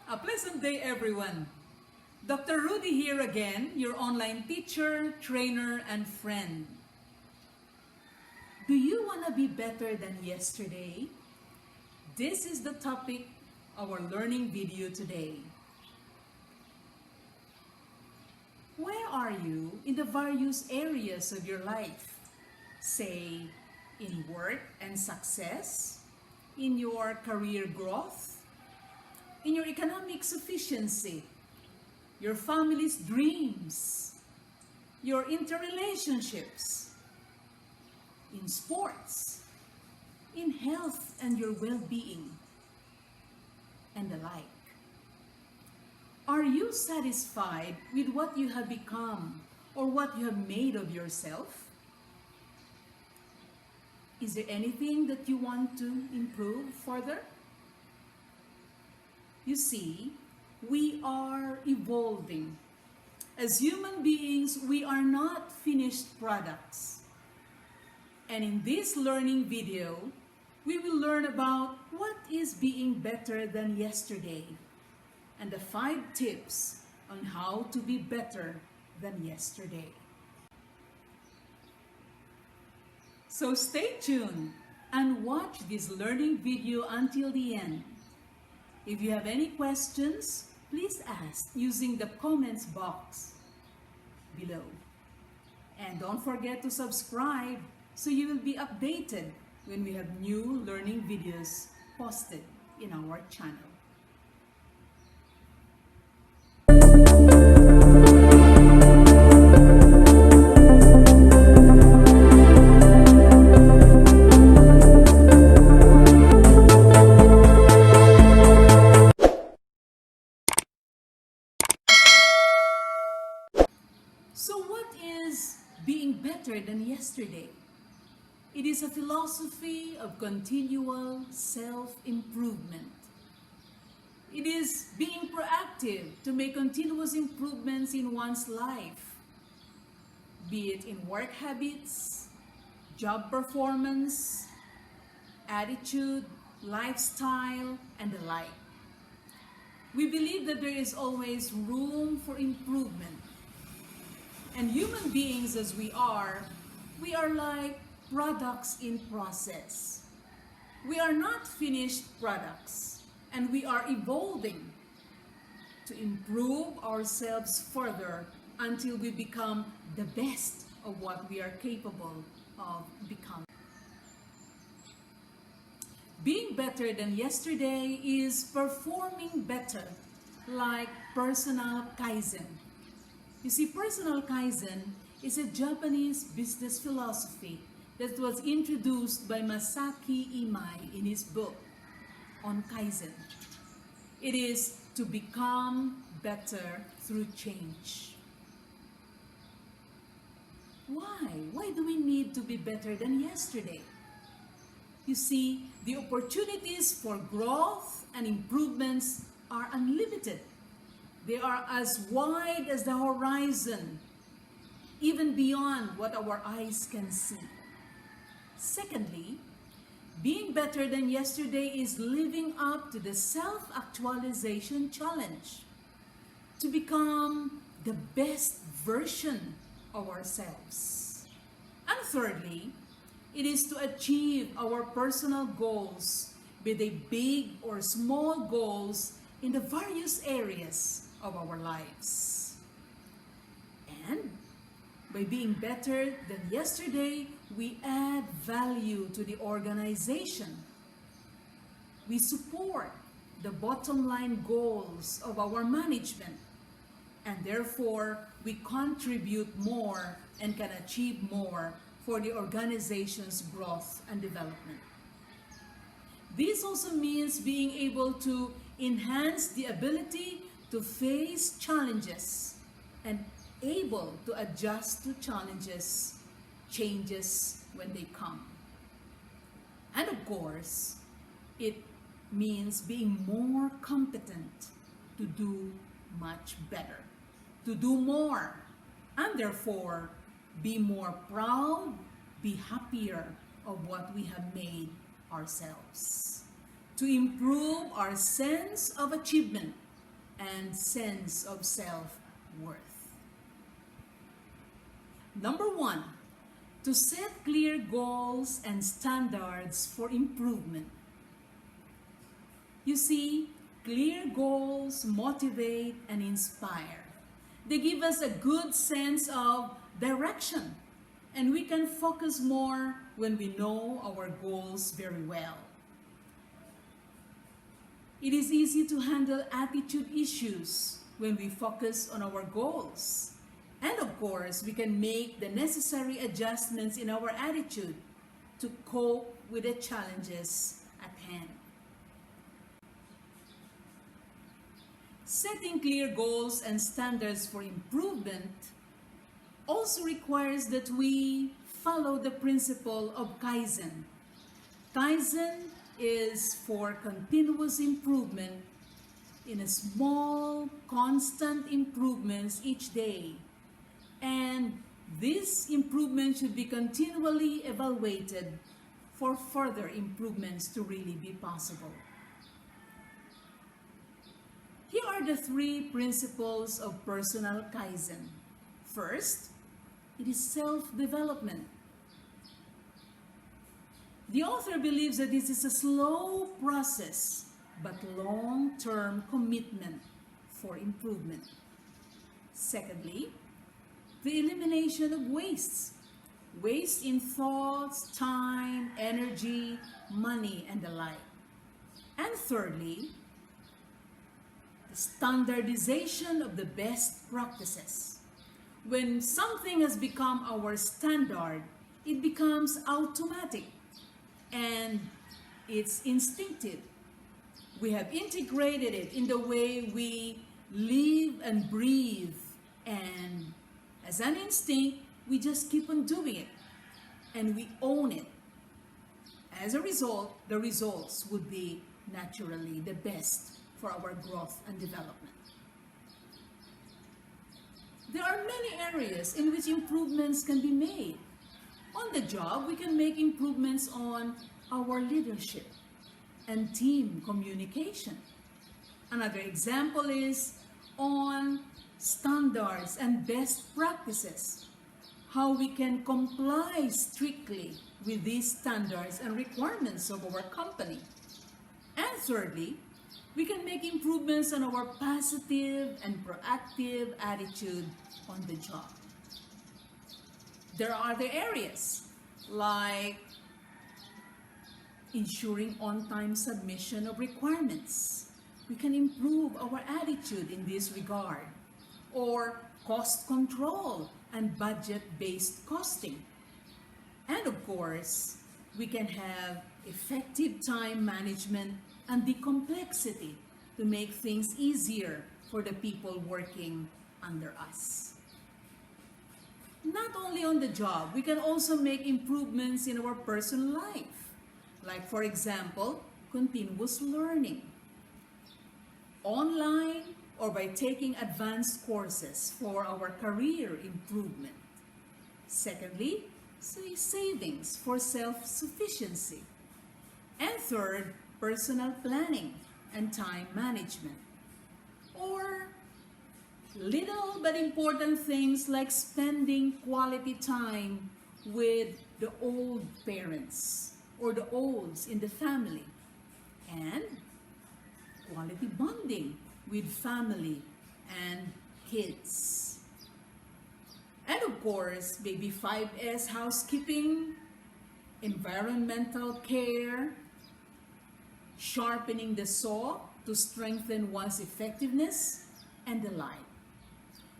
A pleasant day, everyone. Dr. Rudie here again, your online teacher, trainer, and friend. Do you want to be better than yesterday? This is the topic of our learning video today. Where are you in the various areas of your life? Say, in work and success, in your career growth, in your economic sufficiency, your family's dreams, your interrelationships, in sports, in health and your well-being, and the like. Are you satisfied with what you have become or what you have made of yourself? Is there anything that you want to improve further? You see, we are evolving. As human beings, we are not finished products. And in this learning video, we will learn about what is being better than yesterday and the 5 tips on how to be better than yesterday. So stay tuned and watch this learning video until the end. If you have any questions, please ask using the comments box below. And don't forget to subscribe so you will be updated when we have new learning videos posted in our channel. So what is being better than yesterday? It is a philosophy of continual self-improvement. It is being proactive to make continuous improvements in one's life, be it in work habits, job performance, attitude, lifestyle, and the like. We believe that there is always room for improvement. And human beings as we are like products in process. We are not finished products, and we are evolving to improve ourselves further until we become the best of what we are capable of becoming. Being better than yesterday is performing better, like personal Kaizen. You see, personal Kaizen is a Japanese business philosophy that was introduced by Masaaki Imai in his book on Kaizen. It is to become better through change. Why? Why do we need to be better than yesterday? You see, the opportunities for growth and improvements are unlimited. They are as wide as the horizon, even beyond what our eyes can see. Secondly, being better than yesterday is living up to the self-actualization challenge, to become the best version of ourselves. And thirdly, it is to achieve our personal goals, be they big or small goals in the various areas of our lives. And by being better than yesterday, we add value to the organization. We support the bottom line goals of our management, and therefore we contribute more and can achieve more for the organization's growth and development. This also means being able to enhance the ability to face challenges and able to adjust to changes when they come. And of course, it means being more competent to do much better, to do more, and therefore be more proud, be happier of what we have made ourselves, to improve our sense of achievement and sense of self-worth. Number 1, to set clear goals and standards for improvement. You see, clear goals motivate and inspire. They give us a good sense of direction, and we can focus more when we know our goals very well. It is easy to handle attitude issues when we focus on our goals. And of course, we can make the necessary adjustments in our attitude to cope with the challenges at hand. Setting clear goals and standards for improvement also requires that we follow the principle of Kaizen. Kaizen is for continuous improvement in a small, constant improvements each day. And this improvement should be continually evaluated for further improvements to really be possible. Here are the 3 principles of personal Kaizen. First, it is self-development. The author believes that this is a slow process, but long-term commitment for improvement. Secondly, the elimination of wastes. Waste in thoughts, time, energy, money, and the like. And thirdly, the standardization of the best practices. When something has become our standard, it becomes automatic and it's instinctive. We have integrated it in the way we live and breathe, and as an instinct, we just keep on doing it and we own it. As a result, the results would be naturally the best for our growth and development. There are many areas in which improvements can be made. On the job, we can make improvements on our leadership and team communication. Another example is on standards and best practices, how we can comply strictly with these standards and requirements of our company. And thirdly, we can make improvements on our positive and proactive attitude on the job. There are other areas like ensuring on-time submission of requirements. We can improve our attitude in this regard. Or cost control and budget-based costing. And of course, we can have effective time management and the complexity to make things easier for the people working under us. Not only on the job, we can also make improvements in our personal life. Like for example, continuous learning. Online or by taking advanced courses for our career improvement. Secondly, savings for self-sufficiency. And third, personal planning and time management. Or little but important things like spending quality time with the old parents or the olds in the family. And quality bonding with family and kids. And of course, maybe 5S housekeeping, environmental care, sharpening the saw to strengthen one's effectiveness, and the like.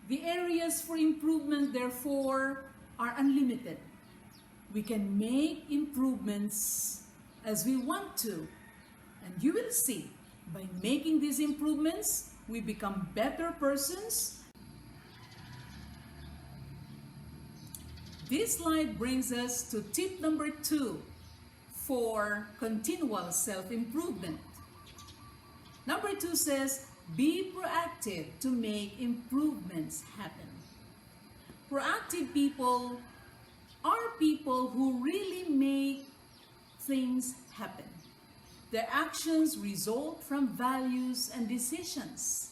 The areas for improvement, therefore, are unlimited. We can make improvements as we want to, and you will see, by making these improvements, we become better persons. This slide brings us to tip number 2 for continual self-improvement. Number 2 says, be proactive to make improvements happen. Proactive people are people who really make things happen. Their actions result from values and decisions.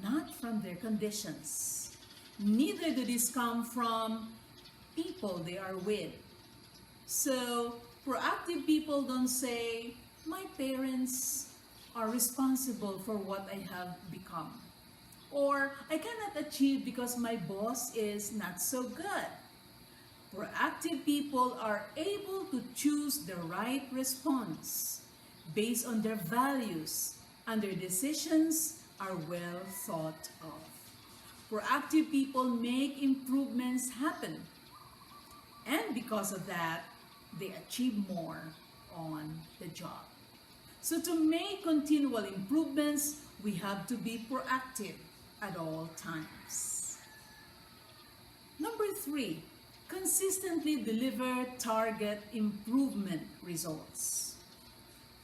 not from their conditions. Neither do these come from people they are with. So, proactive people don't say, my parents are responsible for what I have become. Or, I cannot achieve because my boss is not so good. Proactive people are able to choose the right response based on their values, and their decisions are well thought of. Proactive people make improvements happen. And because of that, they achieve more on the job. So to make continual improvements, we have to be proactive at all times. Number 3, consistently deliver target improvement results.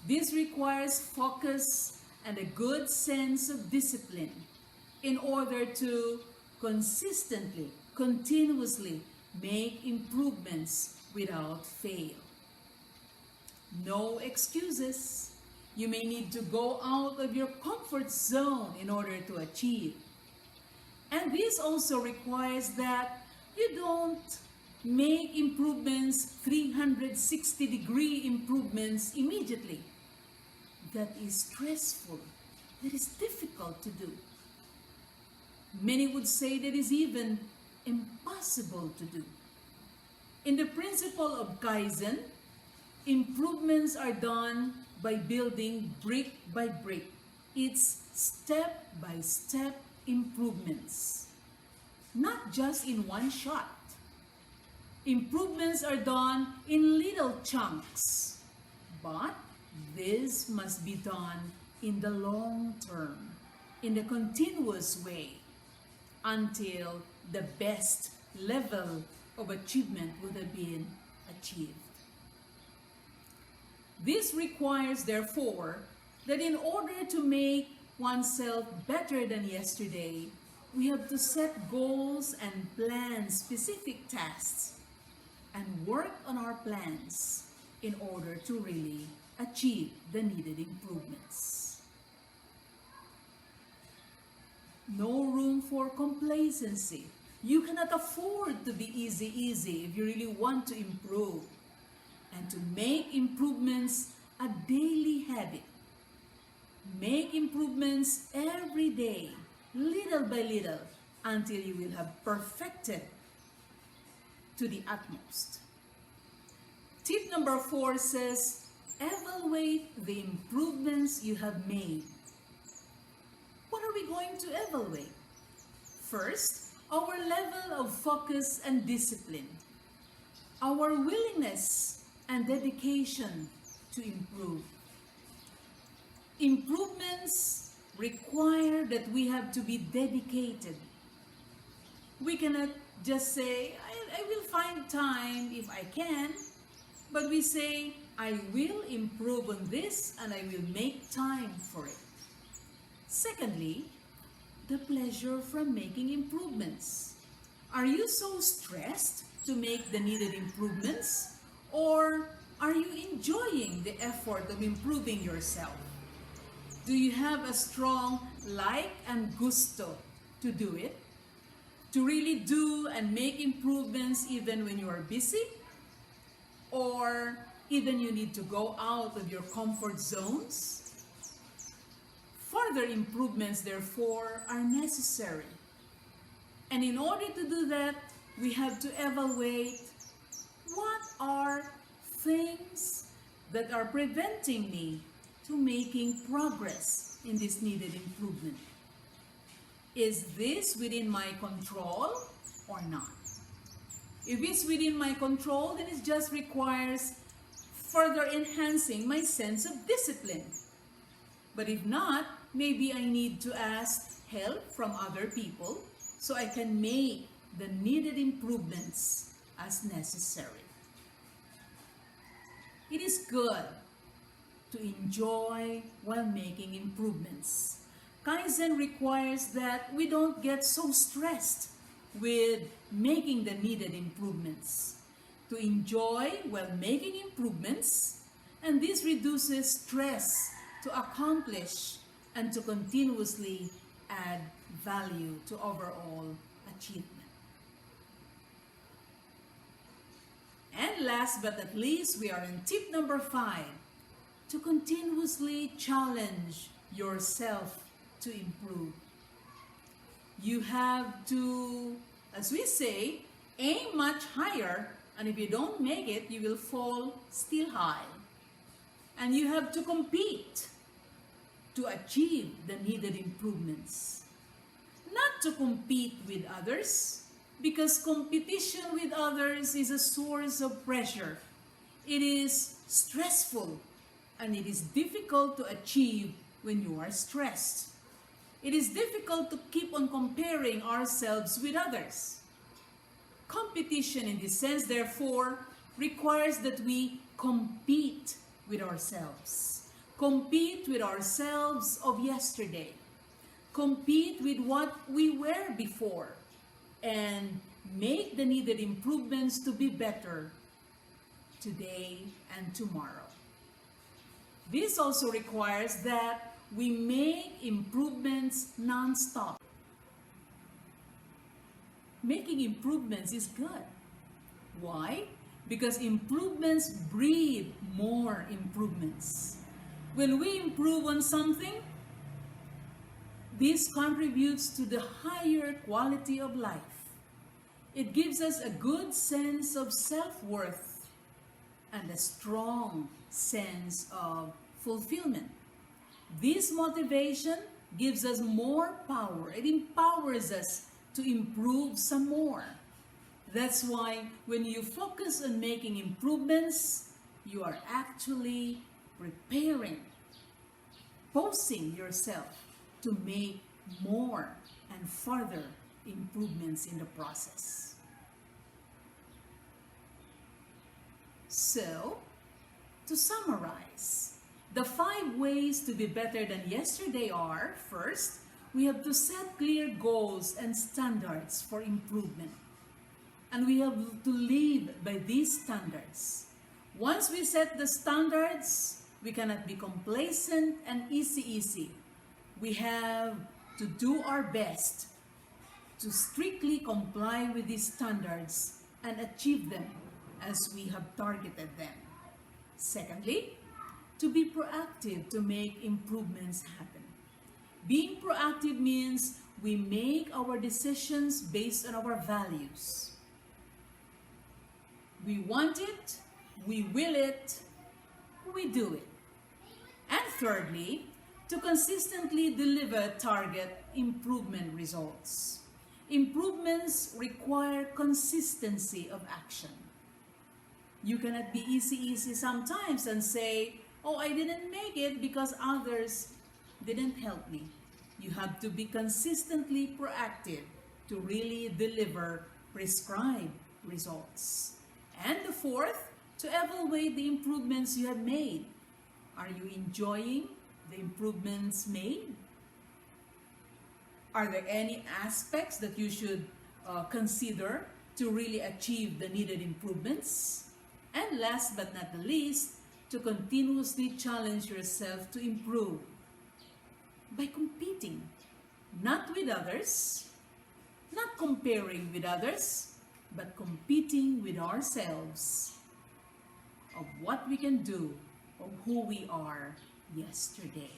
This requires focus and a good sense of discipline in order to consistently, continuously make improvements without fail. No excuses. You may need to go out of your comfort zone in order to achieve. And this also requires that you don't make improvements, 360-degree improvements immediately. That is stressful. That is difficult to do. Many would say that is even impossible to do. In the principle of Kaizen, improvements are done by building brick by brick. It's step-by-step improvements, not just in one shot. Improvements are done in little chunks, but this must be done in the long term, in a continuous way, until the best level of achievement would have been achieved. This requires, therefore, that in order to make oneself better than yesterday, we have to set goals and plan specific tasks and work on our plans in order to really achieve the needed improvements. No room for complacency. You cannot afford to be easy if you really want to improve, and to make improvements a daily habit. Make improvements every day, little by little, until you will have perfected to the utmost. Tip number 4 says, evaluate the improvements you have made. What are we going to evaluate? First, our level of focus and discipline, our willingness and dedication to improve. Improvements require that we have to be dedicated. We cannot just say, I will find time if I can, but we say, I will improve on this and I will make time for it. Secondly, the pleasure from making improvements. Are you so stressed to make the needed improvements? Or are you enjoying the effort of improving yourself? Do you have a strong like and gusto to do it? To really do and make improvements even when you are busy? Or even you need to go out of your comfort zones? Further improvements, therefore, are necessary. And in order to do that, we have to evaluate what are things that are preventing me to making progress in this needed improvement. Is this within my control or not? If it's within my control, then it just requires further enhancing my sense of discipline. But if not, maybe I need to ask help from other people so I can make the needed improvements as necessary. It is good to enjoy while making improvements. Kaizen requires that we don't get so stressed with making the needed improvements. To enjoy while making improvements, and this reduces stress to accomplish and to continuously add value to overall achievement. And last but not least, we are in tip number 5, to continuously challenge yourself to improve. You have to, as we say, aim much higher, and if you don't make it, you will fall still high. And you have to compete to achieve the needed improvements. Not to compete with others, because competition with others is a source of pressure. It is stressful, and it is difficult to achieve when you are stressed. It is difficult to keep on comparing ourselves with others. Competition in this sense, therefore, requires that we compete with ourselves. Compete with ourselves of yesterday. Compete with what we were before. And make the needed improvements to be better today and tomorrow. This also requires that we make improvements non-stop. Making improvements is good. Why? Because improvements breed more improvements. When we improve on something, this contributes to the higher quality of life. It gives us a good sense of self-worth and a strong sense of fulfillment. This motivation gives us more power. It empowers us to improve some more. That's why when you focus on making improvements, you are actually preparing, posing yourself to make more and further improvements in the process. So, to summarize, the 5 ways to be better than yesterday are: first, we have to set clear goals and standards for improvement. And we have to live by these standards. Once we set the standards, we cannot be complacent and easy. We have to do our best to strictly comply with these standards and achieve them as we have targeted them. Secondly, to be proactive to make improvements happen. Being proactive means we make our decisions based on our values. We want it, we will it, we do it. And thirdly, to consistently deliver target improvement results. Improvements require consistency of action. You cannot be easy sometimes and say, oh, I didn't make it because others didn't help me. You have to be consistently proactive to really deliver prescribed results. And the fourth, to evaluate the improvements you have made. Are you enjoying the improvements made? Are there any aspects that you should consider to really achieve the needed improvements? And last but not the least, to continuously challenge yourself to improve by competing, not with others, not comparing with others, but competing with ourselves of what we can do, of who we are yesterday.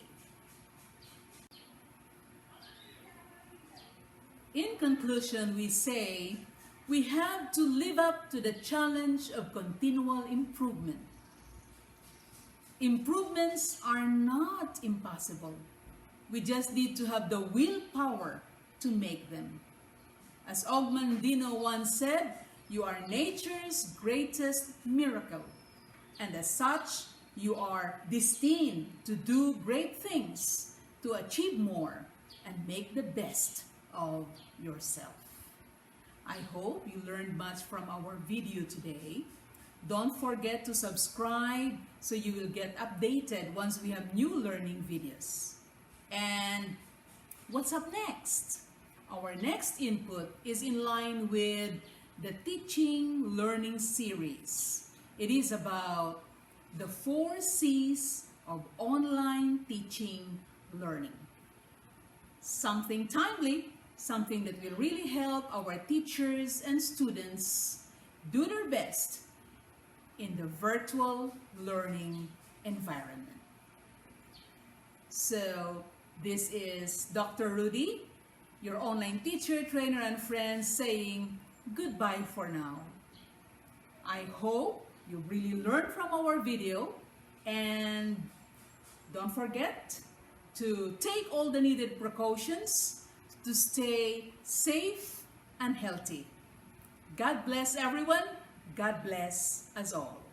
In conclusion, we say we have to live up to the challenge of continual improvement. Improvements are not impossible. We just need to have the willpower to make them. As Ogmandino once said, you are nature's greatest miracle. And as such, you are destined to do great things, to achieve more, and make the best of yourself. I hope you learned much from our video today. Don't forget to subscribe so you will get updated once we have new learning videos. And what's up next? Our next input is in line with the Teaching Learning series. It is about the 4 C's of online teaching learning. something timely, something that will really help our teachers and students do their best in the virtual learning environment. So, this is Dr. Rudie, your online teacher, trainer, and friend saying goodbye for now. I hope you really learned from our video, and don't forget to take all the needed precautions to stay safe and healthy. God bless everyone. God bless us all.